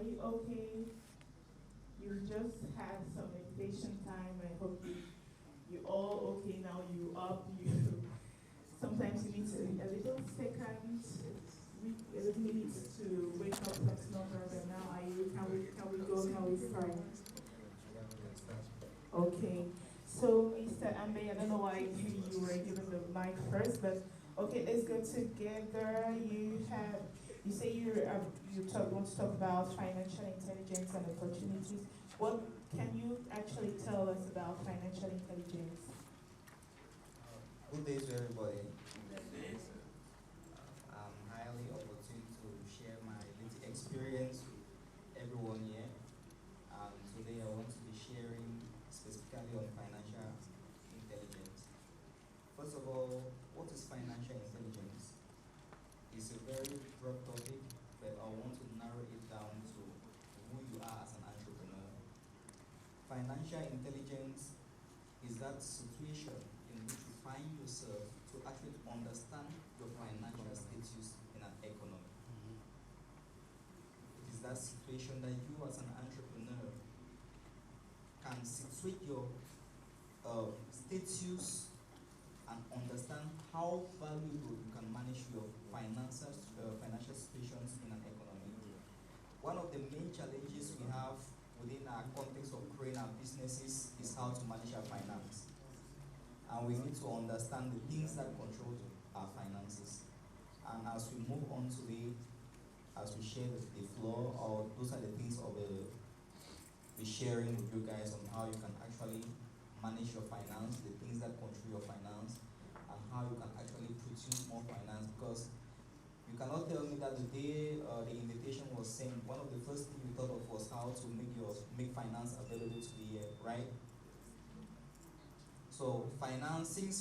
Are you okay? You've just had some meditation time. I hope you're all okay now. You up. You sometimes you need a little second, a little minute to wake up from slumber. But now are you? Can we go? Can we start? Okay. So, Mr. Ambe, I don't know why you were given the mic first, but okay, let's go together. You say want to talk about financial intelligence and opportunities. What can you actually tell us about financial intelligence? Good day to everybody. I'm highly opportune to share my little experience with everyone here. Today I want to be sharing specifically on financial intelligence. First of all, what is financial intelligence? It's a very broad topic, but I want to narrow it down to who you are as an entrepreneur. Financial intelligence is that situation in which you find yourself to actually understand your financial status in an economy. It is that situation that you as an entrepreneur can situate your status and understand how valuable you can manage your financial situations in an economy. One of the main challenges we have within our context of growing our businesses is how to manage our finance. And we need to understand the things that control our finances. And as we move on today, as we share the floor, or those are the things of be sharing with you guys on how you can actually manage your finance, the things that control your finance, and how you can actually produce more finance. Because you cannot tell me that the day the invitation was sent, one of the first things you thought of was how to make finance available to the year, right? So finance is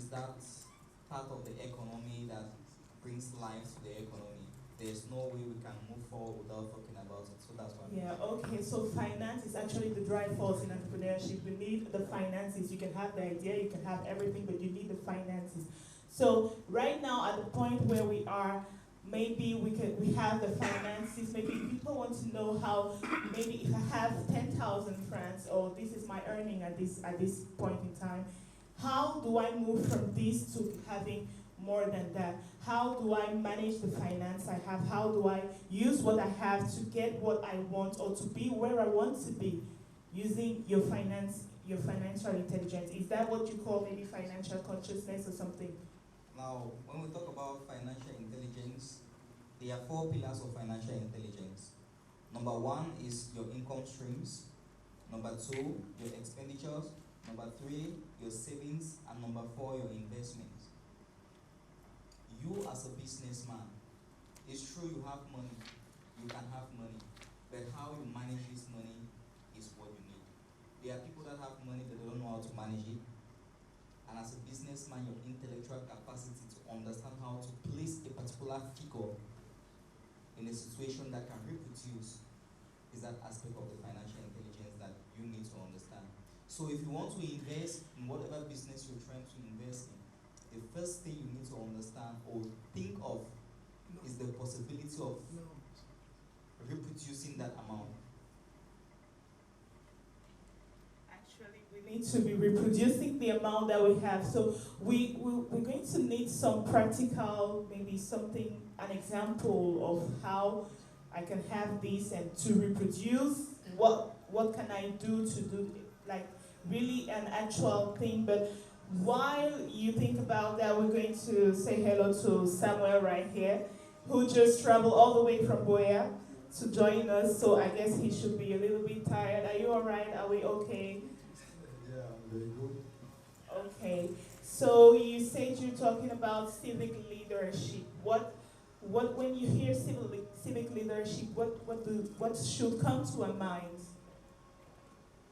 that part of the economy that brings life to the economy. There's no way we can move forward without talking about it. So that's why. Yeah, okay. So finance is actually the drive force in entrepreneurship. You need the finances. You can have the idea, you can have everything, but you need the finances. So right now at the point where we are, maybe we have the finances. Maybe people want to know how. Maybe if I have 10,000 francs, or this is my earning at this point in time, how do I move from this to having more than that? How do I manage the finance I have? How do I use what I have to get what I want, or to be where I want to be, using your financial intelligence? Is that what you call maybe financial consciousness or something? Now, when we talk about financial intelligence, there are 4 pillars of financial intelligence. Number 1 is your income streams. Number 2, your expenditures. Number 3, your savings. And number 4, your investments. You as a businessman, it's true you have money, you can have money, but how you manage this money is what you need. There are people that have money but they don't know how to manage it. And as a businessman, your intellectual capacity to understand how to place a particular figure in a situation that can reproduce is that aspect of the financial intelligence that you need to understand. So if you want to invest in whatever business you're trying to invest in, the first thing you need to understand or think of is the possibility of reproducing that amount. Actually, we need to be reproducing the amount that we have. So we're going to need some practical, maybe something, an example of how I can have this and to reproduce. What can I do to do, like, really an actual thing? But while you think about that, we're going to say hello to Samuel right here, who just traveled all the way from Boya to join us. So I guess he should be a little bit tired. Are you all right? Are we okay? Yeah, I'm very good. Okay. So you said you're talking about civic leadership. What when you hear civic leadership, what should come to our minds?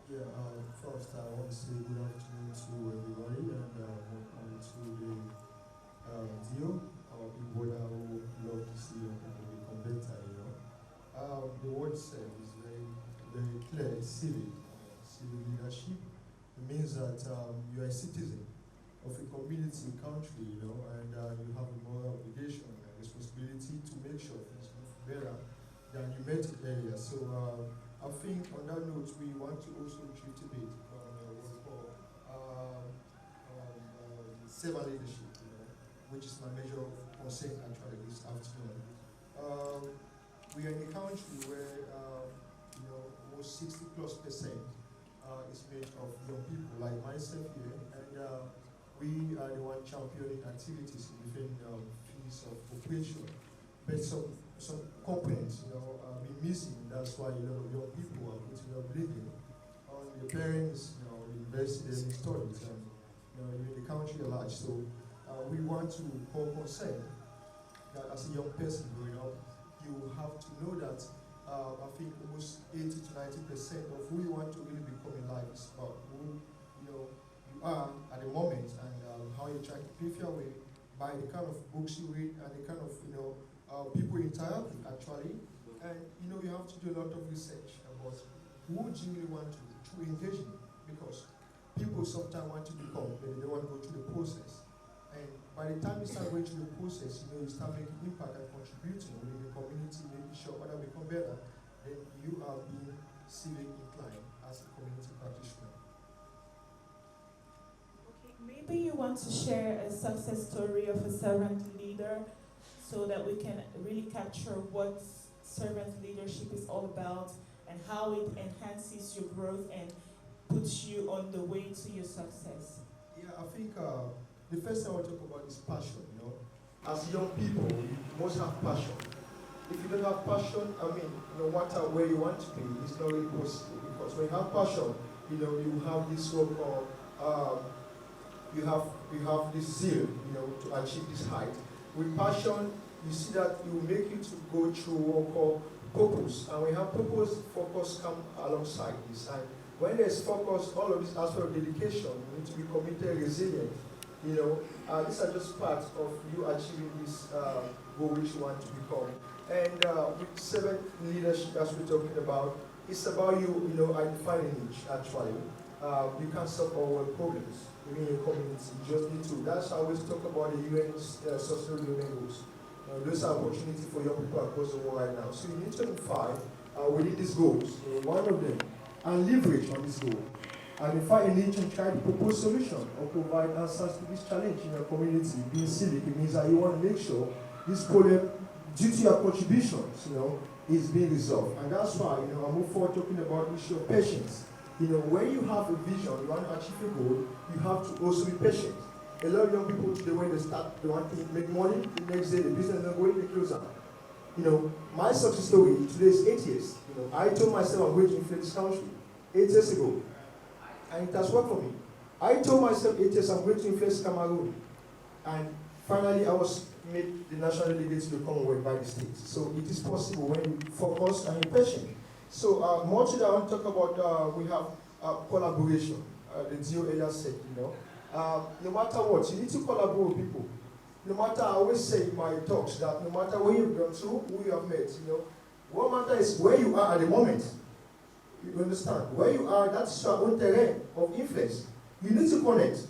Yeah, first I want to say good afternoon to everybody and welcome to the deal. Our people that who love to see your people become better, you know. The word said is very, very clear, it's civic. Civic leadership. It means that you are a citizen of a community, country, you know, and you have a moral obligation and responsibility to make sure things move better than you met it earlier. So I think on that note, we want to also treat a bit on what we call servant leadership, which is my measure of concern actually this afternoon. We are in a country where almost 60+% is made of young people like myself here, and we are the one championing activities in different fields of operation. But some components, been missing. That's why a lot of young people are putting up living on their parents, the university and studies, and in the country at large. So we want to call concern that as a young person growing up, you have to know that I think almost 80 to 90% of who you want to really become in life is about who you are at the moment, and how you try to pave your way by the kind of books you read and the kind of people you interact with actually. And you have to do a lot of research about who do you really want to engage in, because people sometimes want to become, but they don't want to go through the process. And by the time you start going through the process, you start making impact and contributing within the community, making sure others become better, then you are being civic inclined as a community practitioner. Okay, maybe you want to share a success story of a servant leader so that we can really capture what servant leadership is all about and how it enhances your growth and puts you on the way to your success. Yeah, I think the first thing I want to talk about is passion. As young people, you must have passion. If you don't have passion, no matter where you want to be, it's not really possible. Because when you have passion, you have this sort of, you have this zeal, to achieve this height. With passion, you see that it will make you to go through what we call purpose. And when you have purpose, focus come alongside this. And when there's focus, all of this aspect of dedication, you need to be committed, resilient. These are just parts of you achieving this goal which you want to become. And with servant leadership, as we're talking about, it's about you, identifying a niche, actually. You can't solve all world problems within your community. You just need to. That's how we talk about the UN Sustainable Development Goals. Those are opportunities for young people across the world right now. So you need to identify within these goals, one of them, and leverage on this goal. Identify a niche and try to propose solution or provide answers to this challenge in your community. Being civic, it means that you want to make sure this problem, due to your contributions, is being resolved. And that's why, I move forward talking about the issue of patience. When you have a vision, you want to achieve a goal, you have to also be patient. A lot of young people today, when they start, they want to make money, the next day the business is not going, they close down. My success story today is 8 years. I told myself I'm going to influence this country 8 years ago. And it has worked for me. I told myself 8 years I'm going to influence Cameroon. And finally I was made the national delegate to the Commonwealth by the states. So it is possible when you focus and you're patient. So more today I want to talk about, we have collaboration. The DO earlier said, no matter what, you need to collaborate with people. No matter, I always say in my talks that no matter where you've gone through, who you have met, what matters is where you are at the moment. You understand? Where you are, that's your own terrain of influence. You need to connect.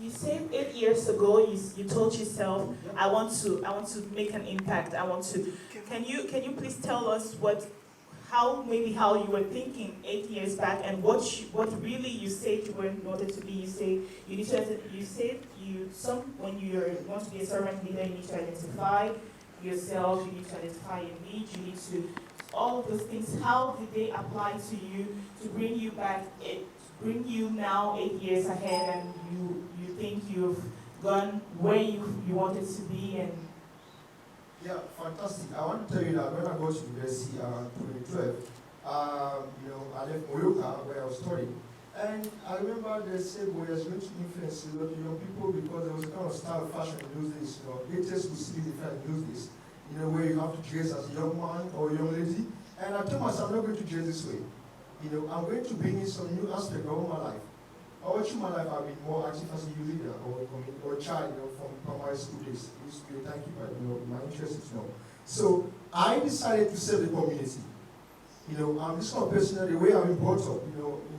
You said 8 years ago, you told yourself, I want to make an impact. Can you please tell us how you were thinking 8 years back, and what really you said you wanted to be? When you want to be a servant leader, you need to identify yourself, you need to identify your needs, you need to, all of those things. How did they apply to you to bring you back, bring you now 8 years ahead, and you think you've gone where you wanted to be? And yeah, fantastic. I want to tell you that when I got to university around 2012, I left Moroka where I was studying. And I remember they said, well, there's going to influence a lot of young people because there was a kind of style of fashion in those days. Latest would see different in those days. Where you have to dress as a young man or a young lady. And I told myself, I'm not going to dress this way. I'm going to bring in some new aspect of my life. All through my life, I've been more active as a youth leader or a child, from primary school days. I used to be a timekeeper, my interest is So I decided to serve the community. I'm this kind of person, the way I've been brought up, in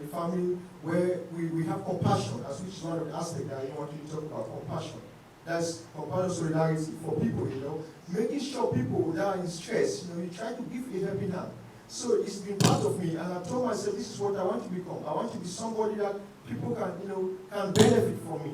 a family where we have compassion, as which is one of the aspects that I want you to talk about, compassion. That's compassion solidarity for people, making sure people that are in stress, you try to give a helping hand. So it's been part of me, and I told myself this is what I want to become. I want to be somebody that people can, can benefit from me.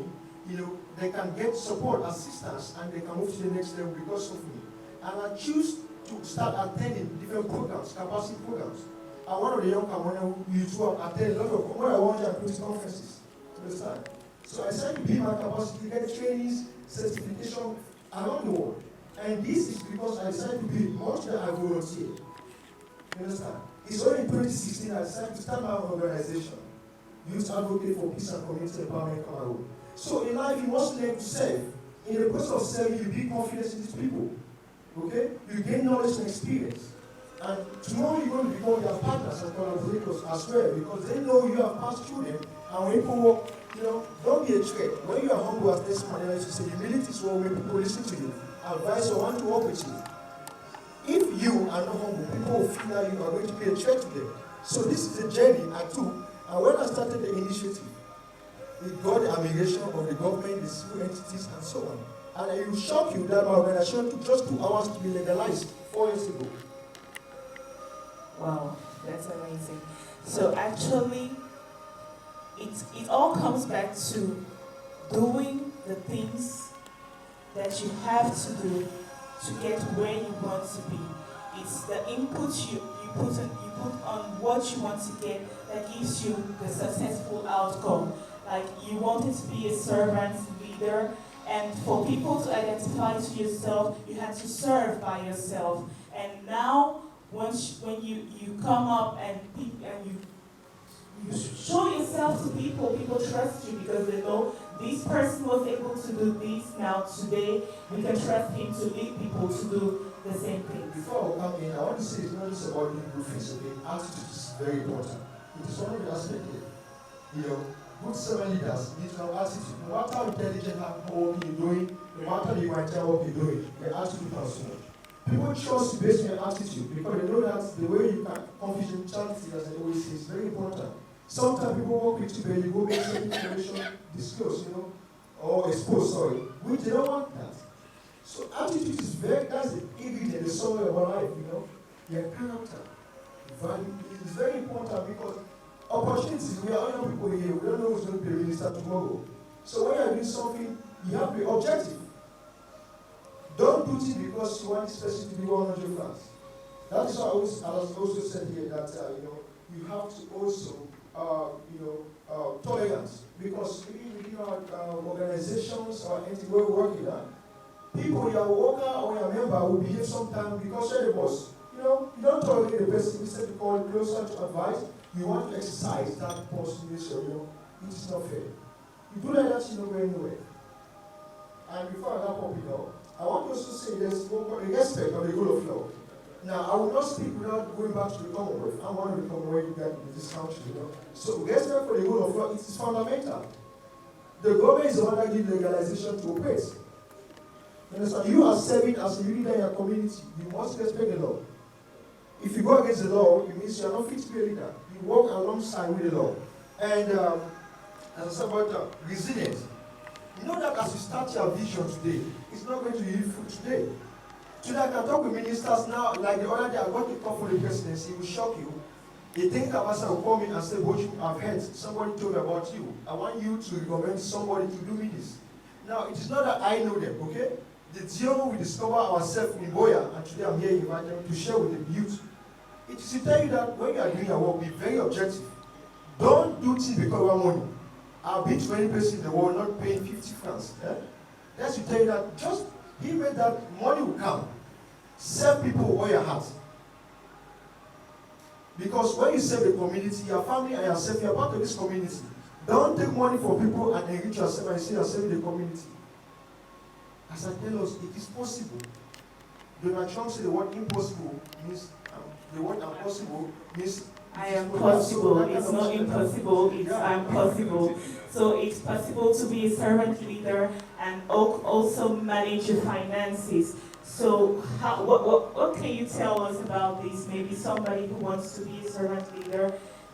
They can get support, assistance, and they can move to the next level because of me. And I choose to start attending different programs, capacity programs. I'm one of the young Cameroonians who used to attend a lot of more than 120 conferences. Understand? So I decided to build my capacity, get trainings, certification around the world. And this is because I decided to be much that I volunteer. You understand? It's only in 2016 I decided to start my own organization, Youth Advocate for Peace and Community Empowerment Cameroon. So in life, you must learn to serve. In the process of serving, you build confidence in these people. Okay? You gain knowledge and experience. And tomorrow you're going to become their partners and collaborators as well, because they know you have passed through them. And when people work, don't be a threat. When you are humble as this man, you say humility is when people listen to you, advise or want to work with you. If you are not humble, people will feel that you are going to be a threat to them. So this is a journey I took. And when I started the initiative, it got the admiration of the government, the civil entities, and so on. And it will shock you that my organization took just 2 hours to be legalized 4 years ago. Wow, that's amazing. So actually, it all comes back to doing the things that you have to do to get where you want to be. It's the input you put on what you want to get that gives you the successful outcome. Like you wanted to be a servant leader, and for people to identify to yourself, you had to serve by yourself. And now, when you come up and you show yourself to people, people trust you because they know this person was able to do this. Now today, we can trust him to lead people to do the same thing. Before I come in, I want to say it's not just about doing good things, okay? Attitude is very important. It is one of the aspects here. Good servant leaders need to have attitude. No matter how intelligent how work you're doing, no matter the humanitarian work you're doing, your attitude counts so much. People trust you based on your attitude because they know that the way you can confidentiality, as I always say, is very important. Sometimes people work with you, but you go make certain information disclosed, or exposed, which they don't want that. So attitude is that's the ingredient, the soul of our life, Your character, value is very important because opportunities, we are young people here, we don't know who's going to be a minister tomorrow. So when you're doing something, you have to be objective. Don't do it because you want this person to be 100 francs. That is why I also said here that you have to also tolerance, because within our organizations or anything we're working on, people, your worker or your member will behave sometimes because you're the boss. You don't tolerate the person. Instead of calling closer to advice, you want to exercise that person. It is not fair. You do like that, you don't go anywhere. And before I wrap up, I want to also say there's respect of the rule of law. Now, I will not speak without going back to the Commonwealth. I'm one of the Commonwealth in this country, So, respect for the rule of law, it is fundamental. The government is the one that gives legalization to operate. You understand? You are serving as a leader in your community. You must respect the law. If you go against the law, it means you are not fit to be a leader. You work alongside with the law. And as I said about resilience, you know that as you start your vision today, it's not going to yield fruit today. Today I can talk with ministers now, like the other day I got a call for the presidency, it will shock you. A think ambassador will call me and say, Boju, I've heard somebody told me about you. I want you to recommend somebody to do me this. Now, it is not that I know them, okay? The deal we discover ourselves in Boya, and today I'm here inviting them to share with the youth. It is to tell you that when you are doing your work, be very objective. Don't do things because you want money. I've been to any place in the world not paying 50 francs. That's to tell you that just give me that money will come. Serve people with all your heart. Because when you serve the community, your family and yourself, you are part of this community. Don't take money from people and enrich yourself and say you're serving the community. As I tell us, it is possible. Donald Trump said the word impossible means, the word impossible means I am possible. It's not impossible, it's I'm possible. So it's possible to be a servant leader and also manage your finances. So what can you tell us about this? Maybe somebody who wants to be a servant leader,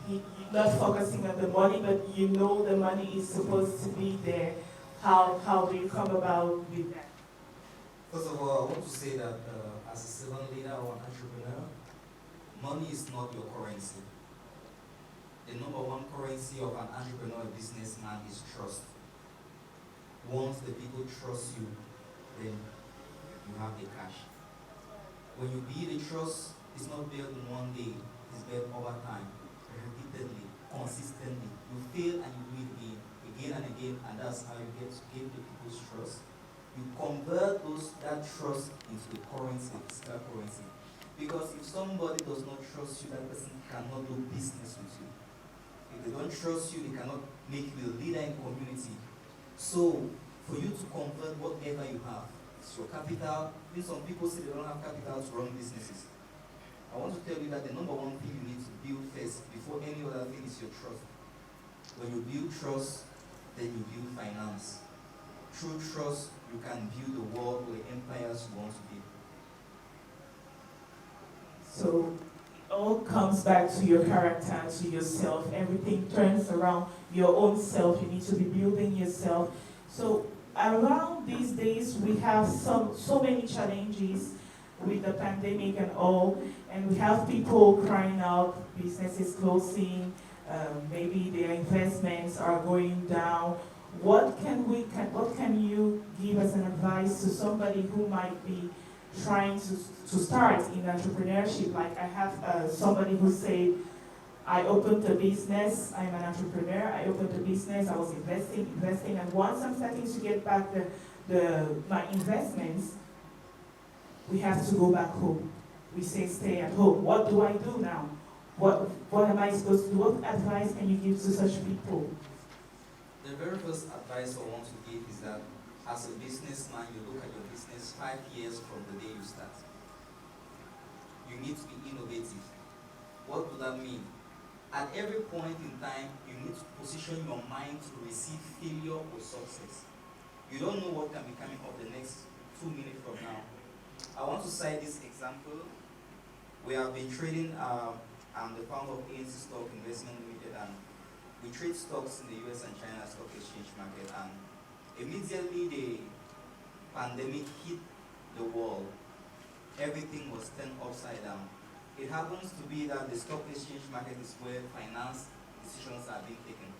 you're not focusing on the money, but you know the money is supposed to be there. how do you come about with that? First of all, I want to say that as a servant leader or an entrepreneur, money is not your currency. The number one currency of an entrepreneur or businessman is trust. Once the people trust you, then you have the cash. When you build a trust, it's not built in one day, it's built over time, repeatedly, consistently. You fail and you do it again and again, and that's how you get to gain the people's trust. You convert that trust into the currency, physical currency. Because if somebody does not trust you, that person cannot do business with you. If they don't trust you, they cannot make you a leader in the community. So, for you to convert whatever you have, it's your capital. Some people say they don't have capital to run businesses. I want to tell you that the number one thing you need to build first, before any other thing, is your trust. When you build trust, then you build finance. Through trust, you can build the world or the empires you want to build. So it all comes back to your character, to yourself. Everything turns around your own self. You need to be building yourself. So around these days, we have so many challenges with the pandemic and all, and we have people crying out, businesses closing, maybe their investments are going down. What can you give as an advice to somebody who might be trying to start in entrepreneurship? Like I have somebody who said, I opened a business, I'm an entrepreneur, I opened a business, I was investing, and once I'm starting to get back my investments, we have to go back home. We say stay at home. What do I do now? What am I supposed to do? What advice can you give to such people? The very first advice I want to give is that as a businessman, you look at your business 5 years from the day you start. You need to be innovative. What does that mean? At every point in time, you need to position your mind to receive failure or success. You don't know what can be coming up the next 2 minutes from now. I want to cite this example. We have been trading, I'm the founder of ANC Stock Investment Limited, and we trade stocks in the US and China stock exchange market, and immediately the pandemic hit the world. Everything was turned upside down. It happens to be that the stock exchange market is where finance decisions are being taken.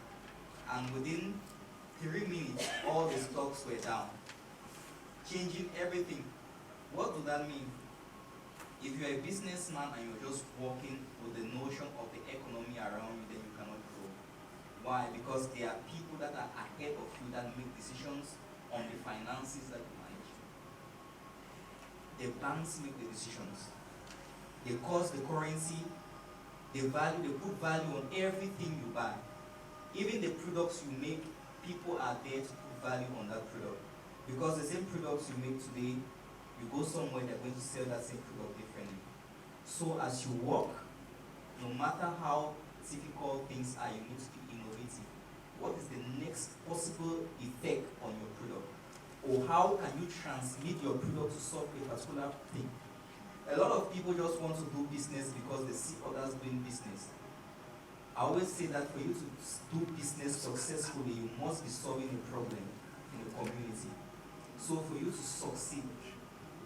And within 3 minutes, all the stocks were down, changing everything. What does that mean? If you're a businessman and you're just working with the notion of the economy around you, then you cannot grow. Why? Because there are people that are ahead of you that make decisions on the finances that you manage. The banks make the decisions. They cost the currency, they put value on everything you buy. Even the products you make, people are there to put value on that product. Because the same products you make today, you go somewhere, they're going to sell that same product differently. So as you work, no matter how difficult things are, you need to be innovative. What is the next possible effect on your product? Or how can you transmit your product to solve a particular thing? A lot of people just want to do business because they see others doing business. I always say that for you to do business successfully, you must be solving a problem in the community. So for you to succeed,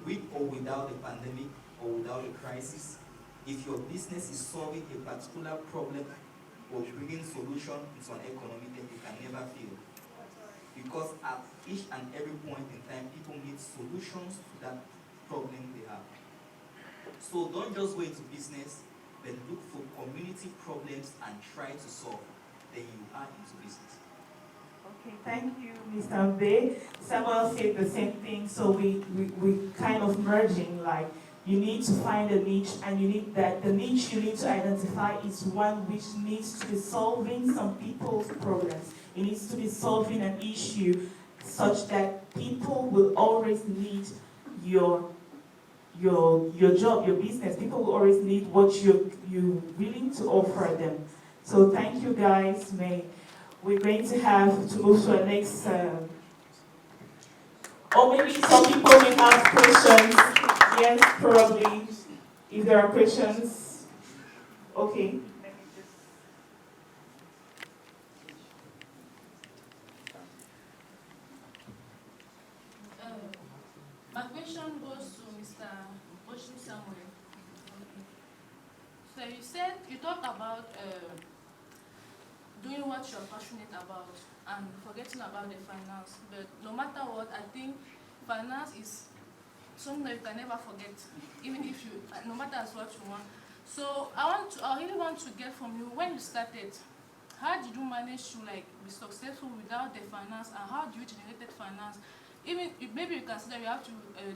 with or without the pandemic or without a crisis, if your business is solving a particular problem or bringing solution into an economy, then you can never fail. Because at each and every point in time, people need solutions to that problem they have. So don't just go into business, but look for community problems and try to solve. Then you are into business. Okay, thank you, Mr. Mbe. Samuel said the same thing, so we kind of merging, like you need to find a niche, and you need that the niche you need to identify is one which needs to be solving some people's problems. It needs to be solving an issue such that people will always need your job, your business. People will always need what you're willing to offer them. So thank you guys. We're going to have to move to our next, or maybe some people may ask questions. Yes, probably. If there are questions, okay. question goes to Mr. Oshni Samuel. So you talk about doing what you're passionate about and forgetting about the finance. But no matter what, I think finance is something that you can never forget, even if you, no matter what you want. So I really want to get from you, when you started, how did you manage to be successful without the finance, and how do you generate finance? Even maybe you consider you have to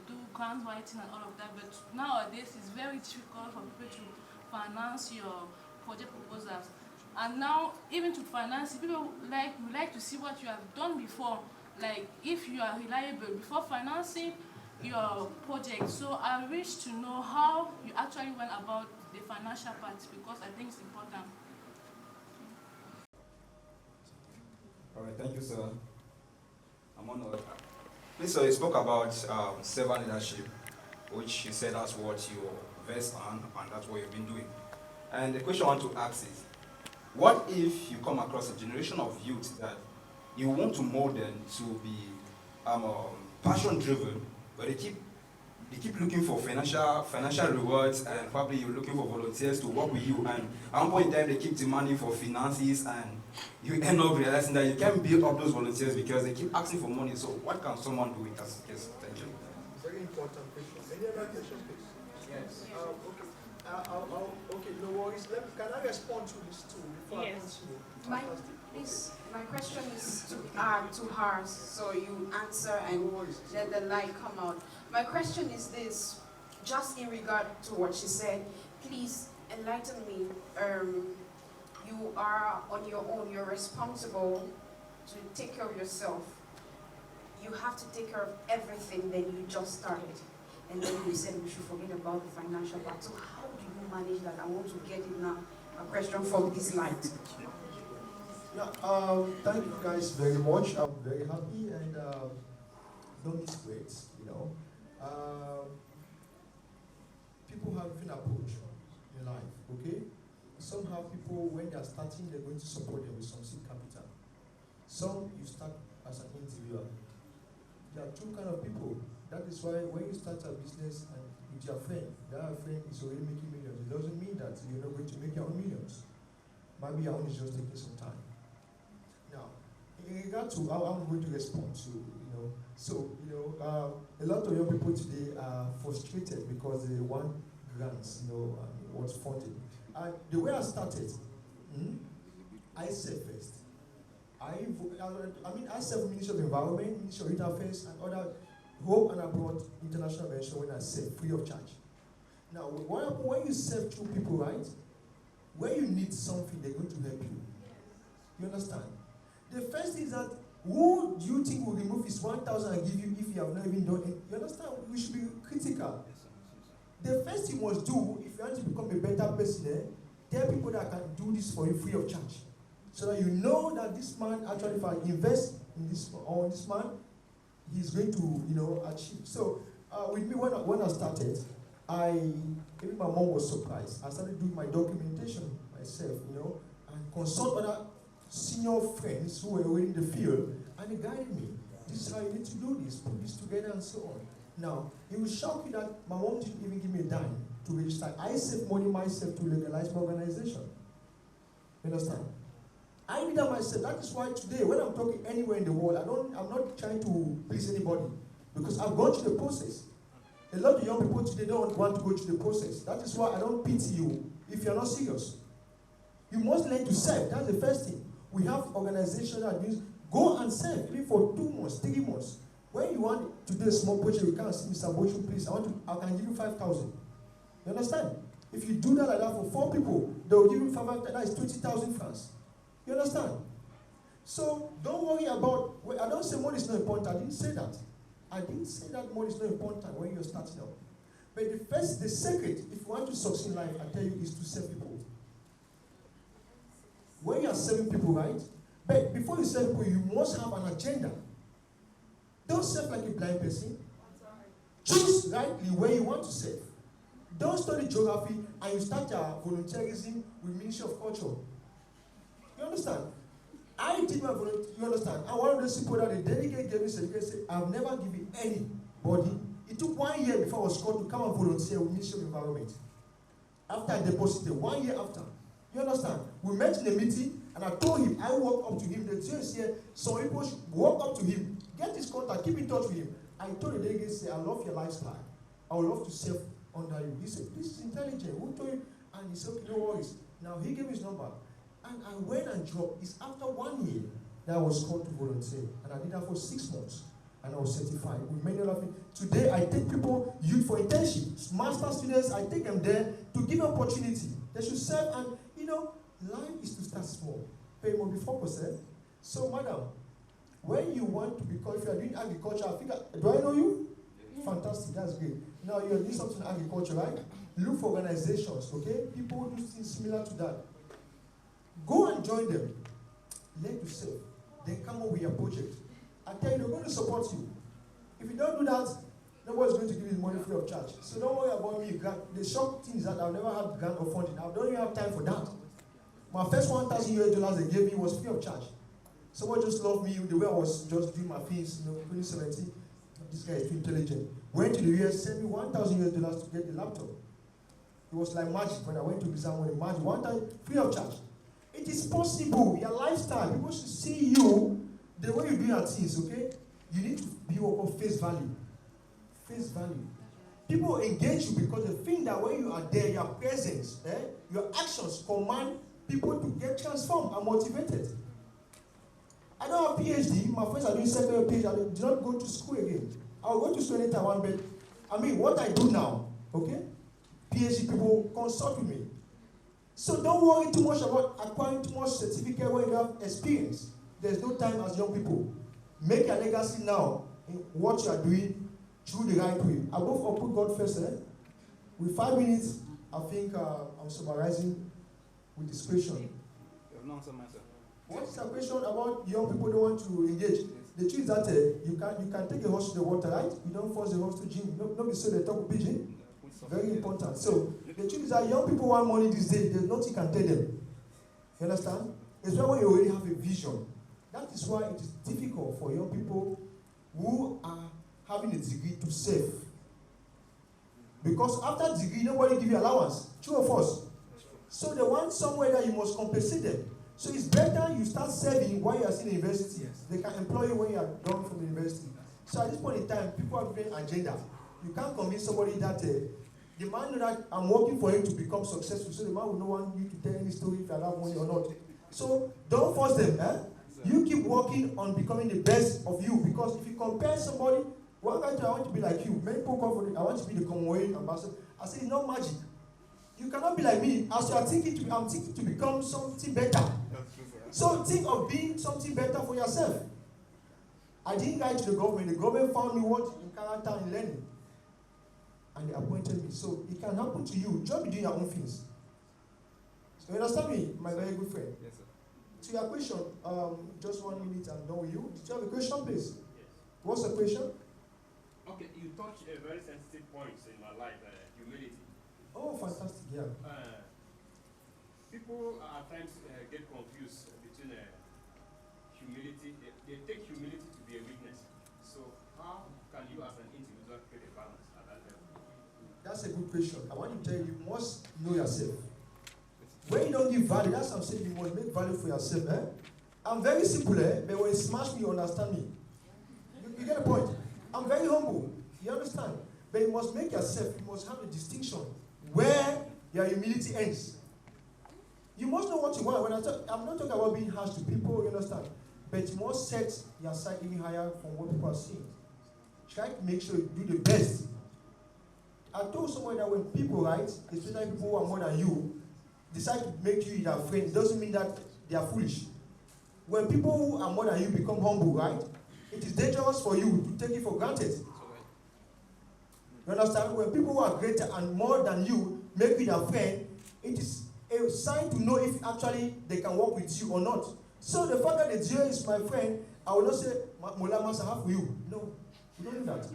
do grant writing and all of that, but nowadays it's very difficult for people to finance your project proposals. And now, even to finance, people like to see what you have done before, like if you are reliable before financing your project. So I wish to know how you actually went about the financial part, because I think it's important. All right, thank you, sir. I'm honored. Please, sir, you spoke about servant leadership, which you said that's what you're versed on, and that's what you've been doing. And the question I want to ask is, what if you come across a generation of youth that you want to mold them to be passion-driven, but they keep looking for financial rewards, and probably you're looking for volunteers to work with you, and at one point in time they keep demanding for finances, and you end up realizing that you can't build up those volunteers because they keep asking for money. So what can someone do with that case? Thank you. Very important question. Any other question, please? Yes. Okay. Okay, no worries. Can I respond to this too before I continue? My question is to her, so you answer and let the light come out. My question is this, just in regard to what she said, please enlighten me. You are on your own, you're responsible to take care of yourself. You have to take care of everything, then you just started. And then you said we should forget about the financial part. So how do you manage that? I want to get it now. A question from this light. Yeah, thank you guys very much. I'm very happy, and don't miss great, people have different approach in life, okay? Some have people, when they are starting, they're going to support them with some seed capital. Some, you start as an individual. There are two kind of people. That is why when you start a business and with your friend, that friend is already making millions. It doesn't mean that you're not going to make your own millions. Maybe your own is just taking some time. Now, in regard to how I'm going to respond to, a lot of young people today are frustrated because they want grants, what's funded. And the way I started, I said first. I serve Ministry of Environment, Ministry of Interface, and other home and abroad international mention when I serve free of charge. Now, what happens when you serve two people, right? When you need something, they're going to help you. You understand? The first is that who do you think will remove his 1,000 and give you if you have not even done it? You understand? We should be critical. The first thing you must do, if you want to become a better person, tell people that can do this for you free of charge. So that you know that this man, actually, if I invest in this man, he's going to, achieve. So, with me, when I started, even my mom was surprised. I started doing my documentation myself, and consult other senior friends who were already in the field, and they guided me. This is how you need to do this, put this together, and so on. Now, it will shock you that my mom didn't even give me a dime to register. I saved money myself to legalize my organization. You understand? I did that myself. That is why today, when I'm talking anywhere in the world, I'm not trying to please anybody, because I've gone through the process. A lot of young people today don't want to go through the process. That is why I don't pity you if you're not serious. You must learn to serve. That's the first thing. We have organizations that means go and serve, even for 2 months, 3 months. When you want to do a small project, you can't see Mr. Bochu, please. I can give you 5,000. You understand? If you do that like that for 4 people, they will give you 5,000. That is 20,000 francs. You understand? So don't worry about. I don't say money is not important. I didn't say that. I didn't say that money is not important when you're starting out. But the secret, if you want to succeed in life, I tell you, is to serve people. When you are serving people, right? But before you serve people, you must have an agenda. Don't serve like a blind person. Choose rightly where you want to serve. Don't study geography and you start your volunteerism with Ministry of Culture. You understand? I did my volunteer, you understand? And one of those people that the delegate gave me certificate said, I've never given anybody It took 1 year before I was called to come and volunteer with Ministry of Environment. After I deposited, 1 year after. You understand? We met in a meeting, and I told him, I walked up to him. The CEO is here, some people should walk up to him, get his contact, keep in touch with him. I told the delegate, say, I love your lifestyle. I would love to serve under you. He said, this is intelligent. Who told you? And he said, okay, no worries. Now he gave his number. And I went and dropped. It's after 1 year that I was called to volunteer. And I did that for 6 months. And I was certified with many other things. Today, I take people, youth for internship, master students, I take them there to give opportunity. They should serve, and life is to start small. Pay more before percent. So, madam, when you want to become, if you are doing agriculture, I figure, do I know you? Yeah. Fantastic, that's great. Now you are doing something in agriculture, right? Look for organizations, okay? People who do things similar to that. Go and join them. Learn to serve. Then come up with your project. I tell you, they're going to support you. If you don't do that, nobody's going to give you money free of charge. So don't worry about me. The shock thing is that I've never had grant or funding. I don't even have time for that. My first $1,000 they gave me was free of charge. Someone just loved me the way I was just doing my things, 2017. This guy is too intelligent. Went to the US, sent me $1,000 to get the laptop. It was like magic when I went to exam with magic. 1,000 free of charge. It is possible. Your lifestyle. People should see you the way you do your things, okay? You need to be of face value. Face value. People engage you because they think that when you are there, your presence, your actions command people to get transformed and motivated. I don't have PhD. My friends are doing second PhD. I did not go to school again. I'll go to school anytime I want, but what I do now, okay? PhD people consult with me. So don't worry too much about acquiring too much certificate when you have experience. There's no time as young people. Make a legacy now in what you are doing through the right way. I go for put God first. With 5 minutes, I think I'm summarizing with this question. You have not answered my question. What is the question about young people don't want to engage? The truth is that you can take a horse to the water, right? You don't force the horse to gym. Nobody say they talk pigeon. Very important. So the truth is that young people want money these days. There's nothing you can tell them. You understand? It's when you already have a vision. That is why it is difficult for young people who are having a degree to save. Because after degree, nobody give you allowance. True or false? So they want somewhere that you must compensate them. So it's better you start saving while you are still in university. Yes. They can employ you when you are done from the university. So at this point in time, people have an agenda. You can't convince somebody that the man know that I'm working for him to become successful. So the man will not want you to tell any story if you have money or not. So don't force them. You keep working on becoming the best of you, because if you compare somebody, one guy said, I want to be like you. Many people come for it, I want to be the Commonwealth ambassador. I say, it's not magic. You cannot be like me. As you are thinking I'm thinking to become something better. So think of being something better for yourself. I didn't write to the government. The government found me what in character and learning. And they appointed me. So it can happen to you. Just be doing your own things. So you understand me, my very good friend? Yes, sir. To your question, just 1 minute, I'm done with you. Did you have a question, please? Yes. What's the question? Okay, you touched a very sensitive point in my life, humility. Oh, fantastic, yeah. People at times get confused between humility. They take humility to be a weakness. So how can you as an individual create a balance at that level? That's a good question. I want to tell you, you must know yourself. When you don't give value, that's what I'm saying, you must make value for yourself. I'm very simple, but when you smash me, you understand me. You get the point? I'm very humble. You understand? But you must make yourself, you must have a distinction where your humility ends. You must know what you want. I'm not talking about being harsh to people, you understand? But you must set your sight even higher from what people are seeing. Try to make sure you do the best. I told someone that when people, right, especially people who are more than you, decide to make you their friend, it doesn't mean that they are foolish. When people who are more than you become humble, right, it is dangerous for you to take it for granted. You understand? When people who are greater and more than you make you their friend, it is a sign to know if actually they can work with you or not. So the fact that the Gio is my friend, I will not say, Mola Masa have for you. No, you don't do that.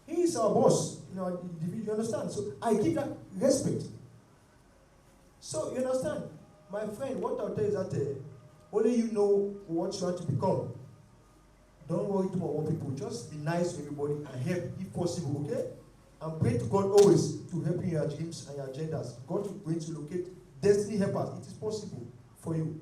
He is our boss. You understand? So I give that respect. So you understand? My friend, what I'll tell you is that only you know what you want to become. Don't worry too much about people. Just be nice to everybody and help if possible, okay? And pray to God always to help you in your dreams and your agendas. God is going to locate destiny helpers. It is possible for you.